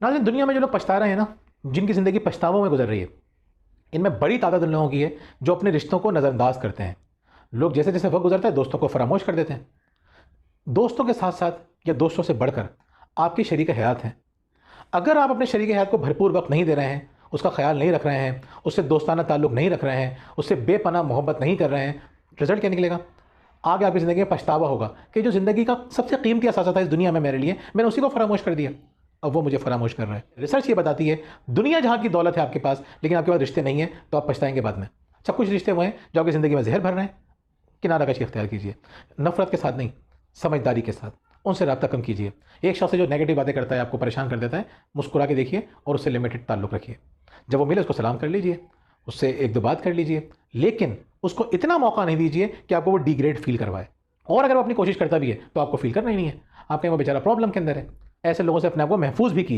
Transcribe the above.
नाज़रीन, दुनिया में जो लोग पछता रहे हैं ना, जिनकी ज़िंदगी पछतावों में गुजर रही है, इनमें बड़ी तादाद उन लोगों की है जो अपने रिश्तों को नज़रअंदाज करते हैं। लोग जैसे जैसे वक्त गुजरता है दोस्तों को फरामोश कर देते हैं। दोस्तों के साथ साथ या दोस्तों से बढ़कर आपकी शरीक हयात हैं। अगर आप अपने शरीक हयात को भरपूर वक्त नहीं दे रहे हैं, उसका ख्याल नहीं रख रहे हैं, उससे दोस्ताना ताल्लुक़ नहीं रख रहे हैं, उससे बेपनाह मोहब्बत नहीं कर रहे हैं, रिजल्ट क्या निकलेगा? आगे आपकी ज़िंदगी में पछतावा होगा कि जो ज़िंदगी का सबसे कीमती असासा था इस दुनिया में मेरे लिए, मैंने उसी को फरामोश कर दिया। अब वो मुझे फरामोश कर रहा है। रिसर्च ये बताती है, दुनिया जहाँ की दौलत है आपके पास, लेकिन आपके पास रिश्ते नहीं है, तो आप पछताएंगे बाद में। सब कुछ रिश्ते वो हैं जो आपकी ज़िंदगी में जहर भर रहे हैं। किनारा कशी इख्तियार कीजिए, नफ़रत के साथ नहीं, समझदारी के साथ। उनसे रब्ता कम कीजिए। एक शख्स जो नेगेटिव बातें करता है, आपको परेशान कर देता है, मुस्कुरा के देखिए और उससे लिमिटेड ताल्लुक़ रखिए। जब वो मिले उसको सलाम कर लीजिए, उससे एक दो बात कर लीजिए, लेकिन उसको इतना मौका नहीं दीजिए कि आपको वो डिग्रेड फील करवाए। और अगर वो अपनी कोशिश करता भी है तो आपको फील करना ही नहीं है, आप कहें वो बेचारा प्रॉब्लम के अंदर है। ऐसे लोगों से अपने आप को महफूज भी कीजिए।